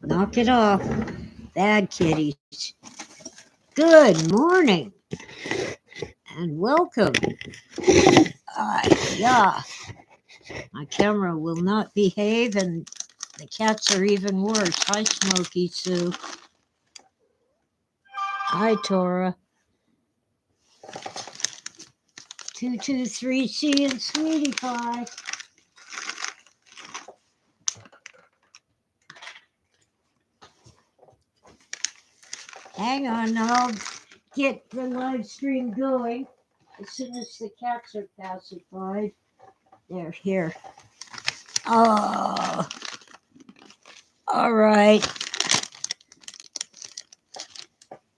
Knock it off. Bad kitties. Good morning and welcome. Yeah, my camera will not behave and the cats are even worse. Hi, Smokey Sue. Hi, Tora. 223C and Sweetie Pie. Hang on, I'll get the live stream going as soon as the cats are pacified. They're here. Oh, all right.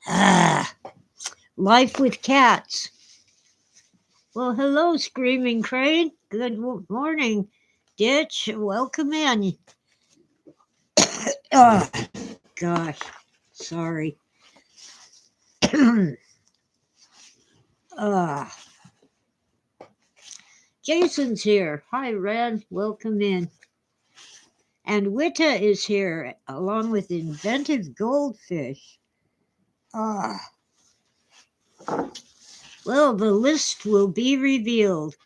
Ah, life with cats. Well, hello, Screaming Crane. Good morning, Ditch. Welcome in. Oh, gosh. Sorry. uh, Jason's here. Hi, Red. Welcome in. And Witta is here, along with Inventive Goldfish. Ah. Well, the list will be revealed.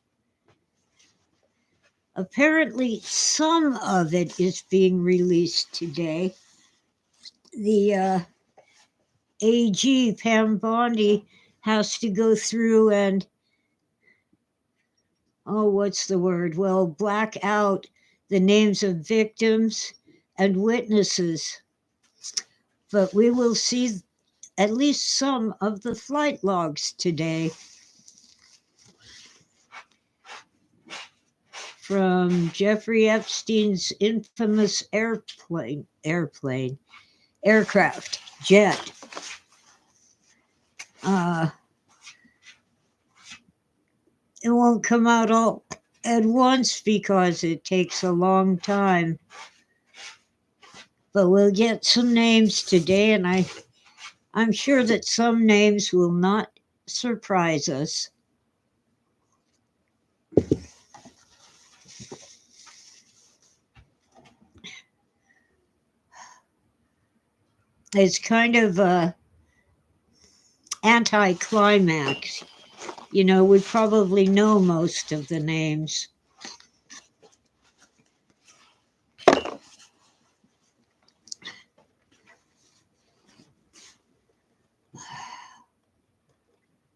Apparently, some of it is being released today. The AG, Pam Bondi, has to go through and, what's the word? Well, black out the names of victims and witnesses. But we will see at least some of the flight logs today from Jeffrey Epstein's infamous aircraft, jet. It won't come out all at once because it takes a long time. But we'll get some names today, and I'm sure that some names will not surprise us. It's kind of a anticlimax. You know, we probably know most of the names.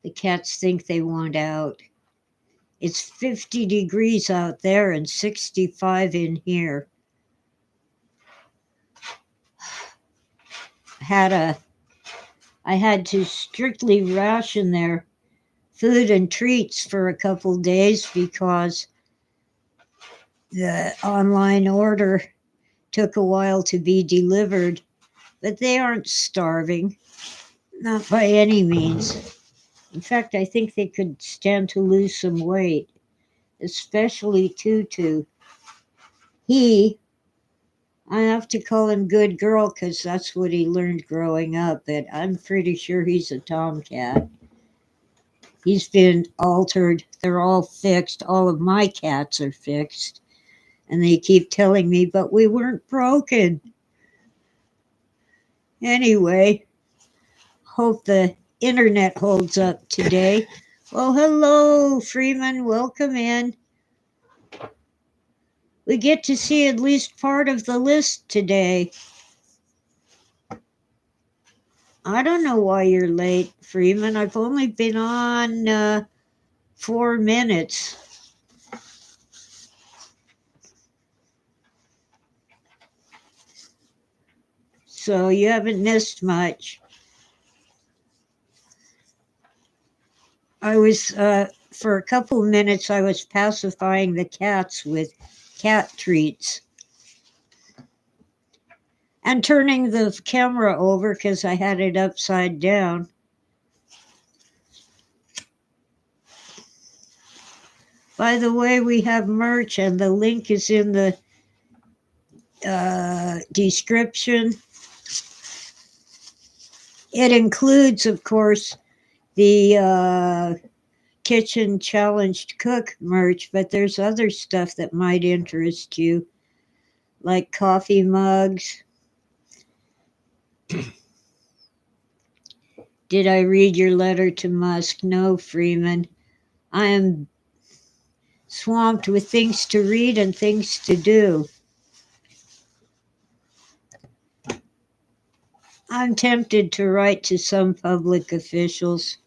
The cats think they want out. It's 50 degrees out there and 65 in here. I had to strictly ration their food and treats for a couple days because the online order took a while to be delivered, but they aren't starving, not by any means. In fact, I think they could stand to lose some weight, especially Tutu. I have to call him Good Girl because that's what he learned growing up, but I'm pretty sure he's a tomcat. He's been altered. They're all fixed. All of my cats are fixed. And they keep telling me, but we weren't broken. Anyway, hope the internet holds up today. Well, hello, Freeman. Welcome in. We get to see at least part of the list today. I don't know why you're late, Freeman. I've only been on 4 minutes. So you haven't missed much. I was, for a couple of minutes, I was pacifying the cats with cat treats. And turning the camera over because I had it upside down. By the way, we have merch and the link is in the description. It includes, of course, the Kitchen Challenged Cook merch, but there's other stuff that might interest you. like coffee mugs. Did I read your letter to Musk? No, Freeman. I am swamped with things to read and things to do. I'm tempted to write to some public officials.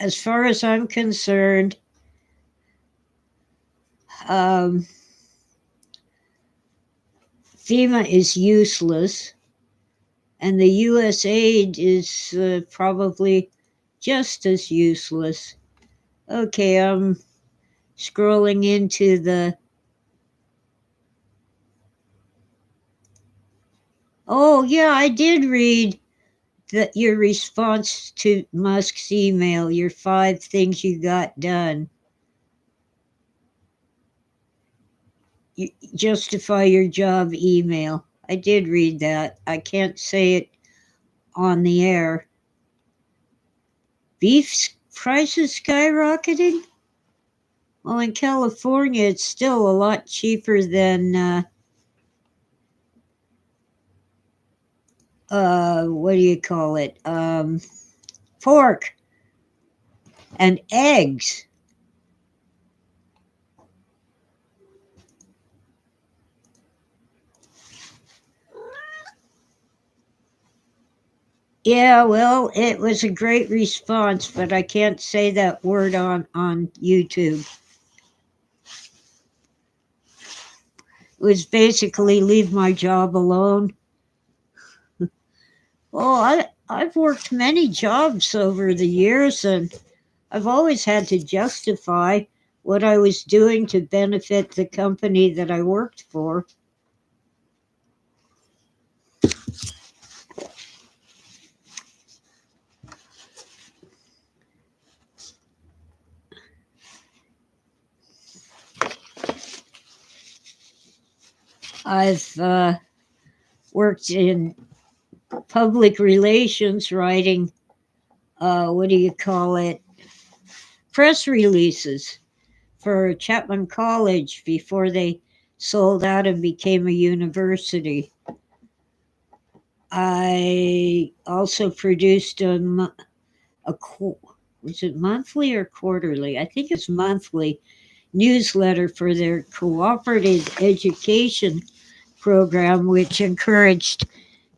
As far as I'm concerned, FEMA is useless, and the U.S. aid is probably just as useless. Okay, I'm scrolling into the. Oh, yeah, I did read your response to Musk's email, your 5 things you got done. You justify your job email. I did read that. I can't say it on the air. Beef prices skyrocketing? Well, in California, it's still a lot cheaper than, what do you call it? Pork and eggs. Yeah, well, it was a great response, but I can't say that word on YouTube. It was basically leave my job alone. Well, I've worked many jobs over the years, and I've always had to justify what I was doing to benefit the company that I worked for. I've worked in public relations, writing, what do you call it, press releases for Chapman College before they sold out and became a university. I also produced was it monthly or quarterly? I think it's monthly newsletter for their cooperative education program, which encouraged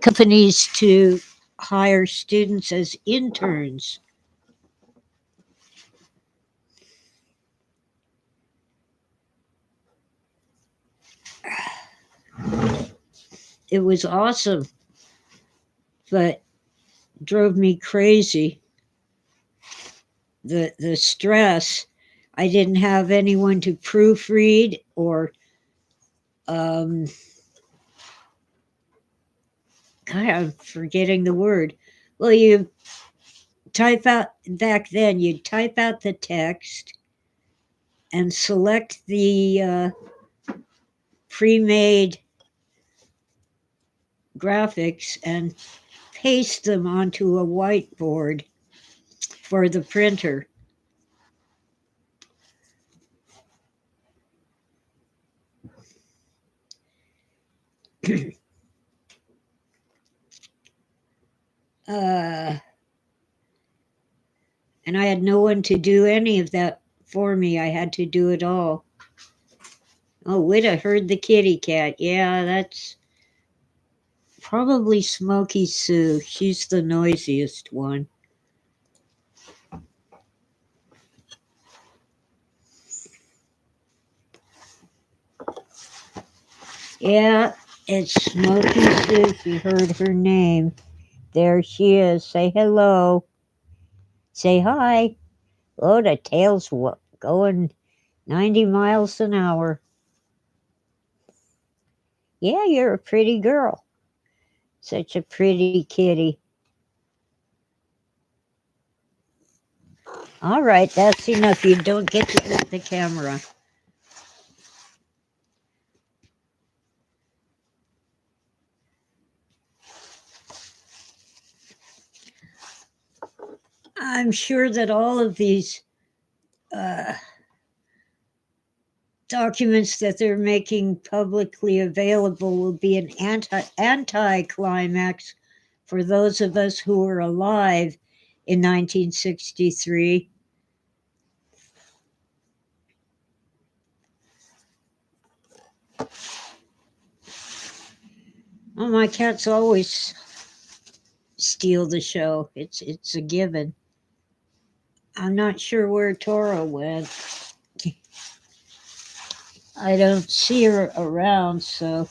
companies to hire students as interns. It was awesome, but drove me crazy. The stress. I didn't have anyone to proofread or God, I'm forgetting the word. Well, you type out back then. You'd type out the text and select the pre-made graphics and paste them onto a whiteboard for the printer. And I had no one to do any of that for me. I had to do it all. Oh, Witta heard the kitty cat. Yeah, that's probably Smokey Sue. She's the noisiest one. Yeah, it's Smokey Sue. She heard her name. There she is. Say hello. Say hi. Oh, the tail's going 90 miles an hour. Yeah, you're a pretty girl. Such a pretty kitty. All right, that's enough. You don't get to hit the camera. I'm sure that all of these documents that they're making publicly available will be an anti-climax for those of us who were alive in 1963. Oh, my cats always steal the show. It's a given. I'm not sure where Tora went. I don't see her around, so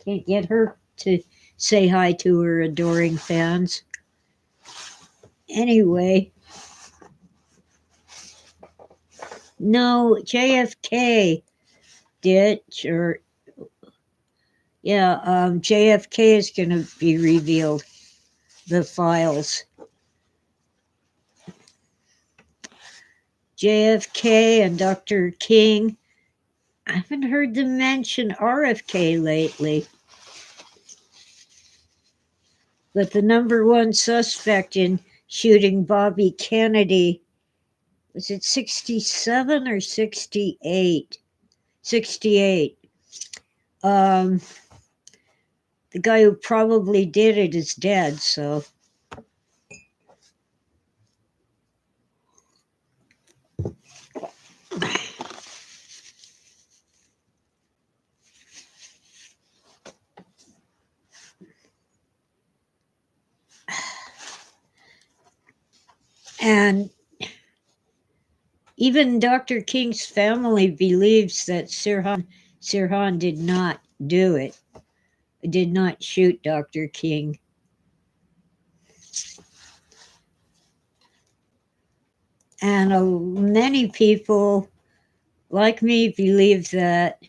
can't get her to say hi to her adoring fans. Anyway, no, JFK ditch or yeah, JFK is going to be revealed. The files. JFK and Dr. King. I haven't heard them mention RFK lately. But the number one suspect in shooting Bobby Kennedy, was it 67 or 68? 68. The guy who probably did it is dead, so. And even Dr. King's family believes that Sirhan did not do it, did not shoot Dr. King. And many people, like me, believe that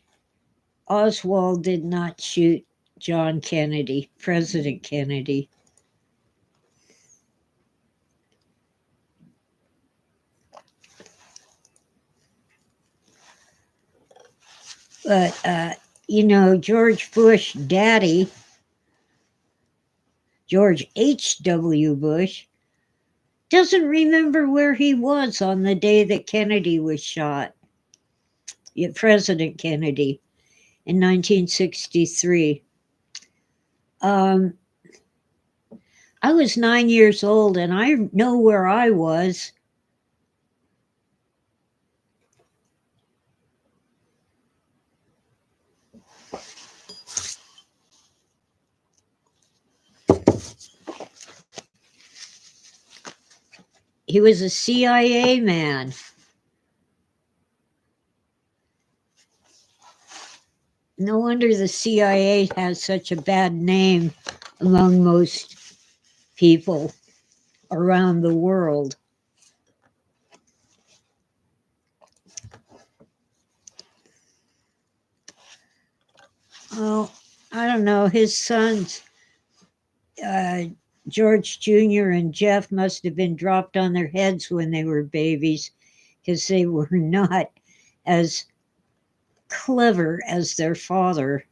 Oswald did not shoot John Kennedy, President Kennedy. But, George Bush daddy, George H.W. Bush, doesn't remember where he was on the day that Kennedy was shot, President Kennedy, in 1963. I was 9 years old, and I know where I was. He was a CIA man. No wonder the CIA has such a bad name among most people around the world. Well, I don't know. His sons, George Jr. and Jeff, must have been dropped on their heads when they were babies because they were not as clever as their father.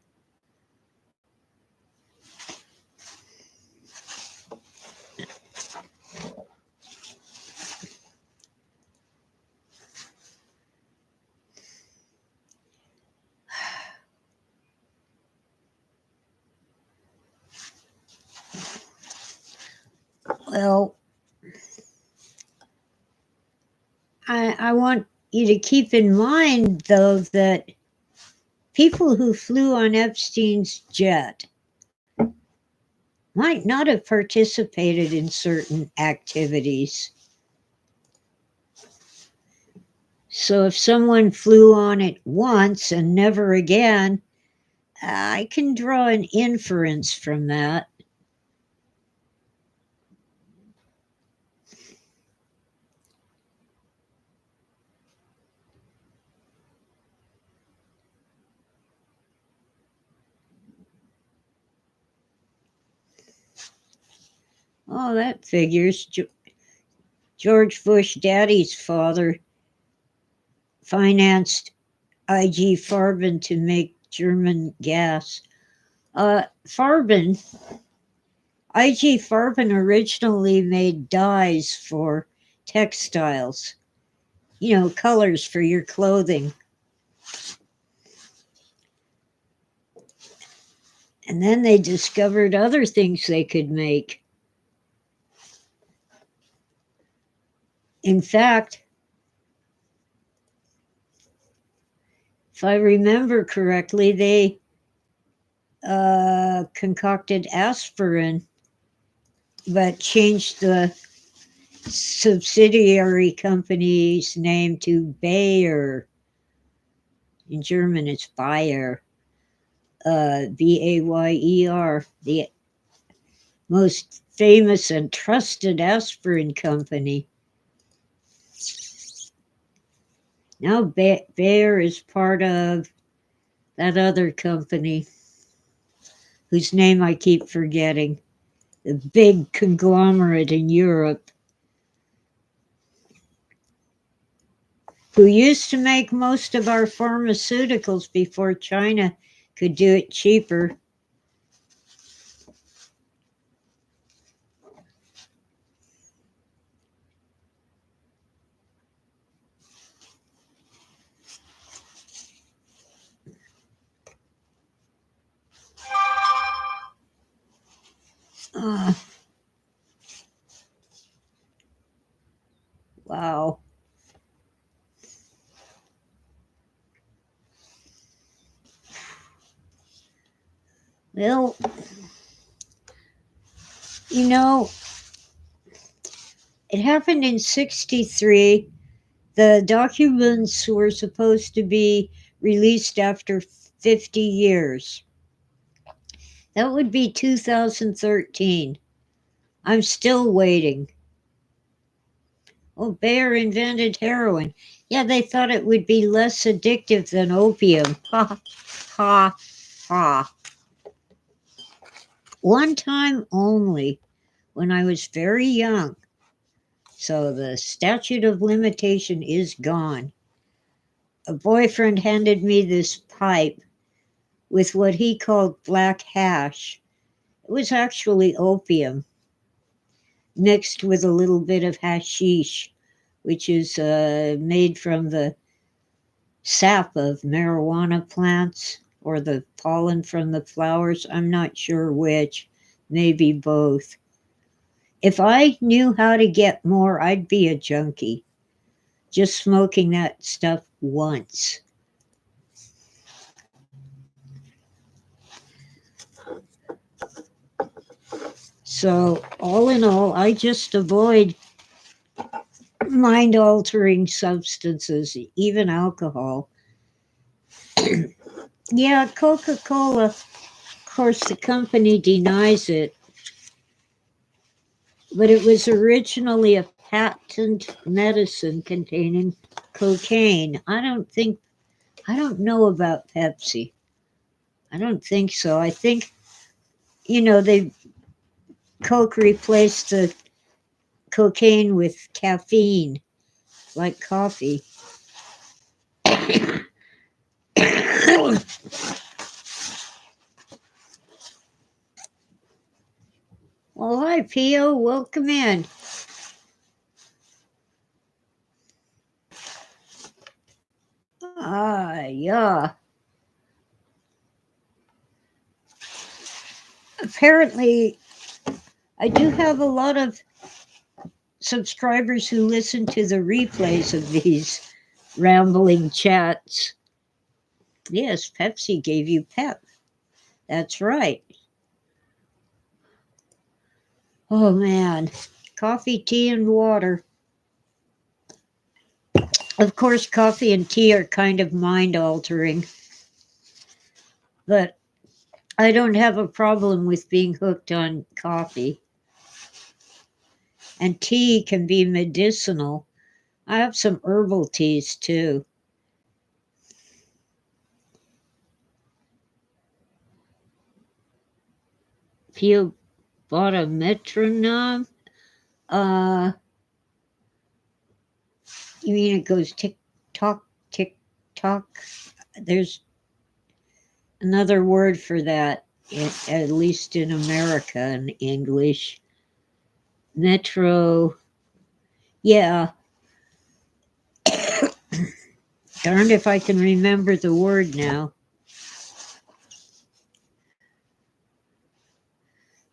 Well, I want you to keep in mind, though, that people who flew on Epstein's jet might not have participated in certain activities. So if someone flew on it once and never again, I can draw an inference from that. Oh, that figures. George Bush daddy's father financed IG Farben to make German gas. IG Farben originally made dyes for textiles, colors for your clothing. And then they discovered other things they could make. In fact, if I remember correctly, they concocted aspirin, but changed the subsidiary company's name to Bayer. In German, it's Bayer, Bayer, the most famous and trusted aspirin company. Now Bayer is part of that other company whose name I keep forgetting, the big conglomerate in Europe, who used to make most of our pharmaceuticals before China could do it cheaper. Uh, wow. Well, you know, it happened in 63. The documents were supposed to be released after 50 years. That would be 2013. I'm still waiting. Oh, Bayer invented heroin. Yeah, they thought it would be less addictive than opium. Ha, ha, ha. One time only, when I was very young. So the statute of limitation is gone. A boyfriend handed me this pipe with what he called black hash. It was actually opium mixed with a little bit of hashish, which is made from the sap of marijuana plants or the pollen from the flowers. I'm not sure which, maybe both. If I knew how to get more, I'd be a junkie. Just smoking that stuff once. So, all in all, I just avoid mind altering substances, even alcohol. Yeah, Coca Cola, of course, the company denies it, but it was originally a patent medicine containing cocaine. I don't know about Pepsi. I don't think so. I think, Coke replaced the cocaine with caffeine, like coffee. Well, hi, Pio. Welcome in. Yeah. Apparently, I do have a lot of subscribers who listen to the replays of these rambling chats. Yes, Pepsi gave you pep. That's right. Oh, man. Coffee, tea, and water. Of course, coffee and tea are kind of mind altering, but I don't have a problem with being hooked on coffee. And tea can be medicinal. I have some herbal teas too. If you bought a metronome, uh, you mean it goes tick tock, tick tock? There's another word for that, at least in America in English. Metro, yeah. Darned if I can remember the word now.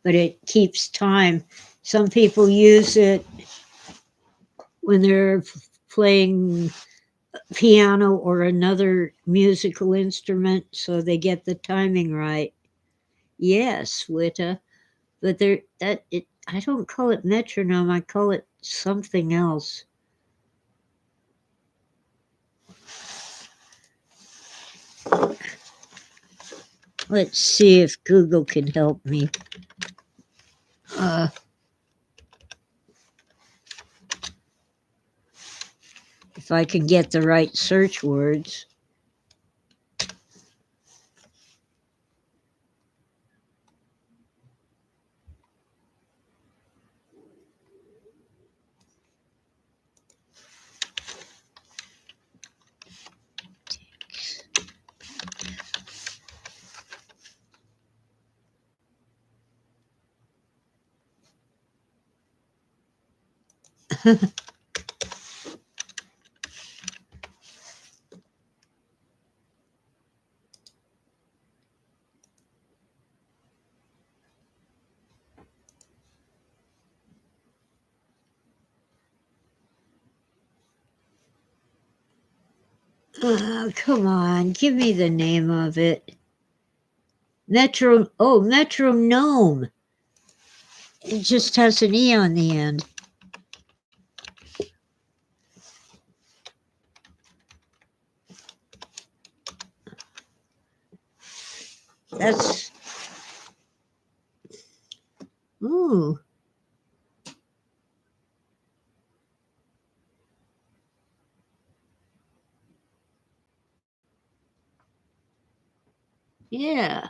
but it keeps time. Some people use it when they're playing piano or another musical instrument so they get the timing right. Yes, Witta, but there that it I don't call it metronome, I call it something else. Let's see if Google can help me. Uh, if I can get the right search words. Come on, give me the name of it. Metronome. It just has an E on the end. That's. Ooh. Yeah.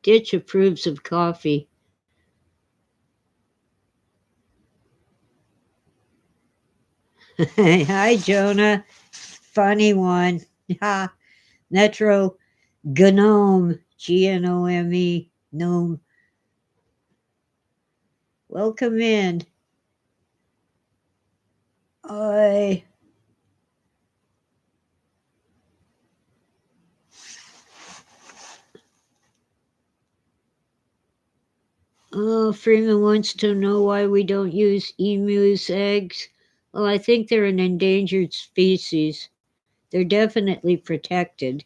Ditch approves of coffee. Hi, Jonah. Funny one. Ha. Metro Gnome. Gnome. Gnome. Welcome in. I. Oh, Freeman wants to know why we don't use emu's eggs. Well, I think they're an endangered species. They're definitely protected.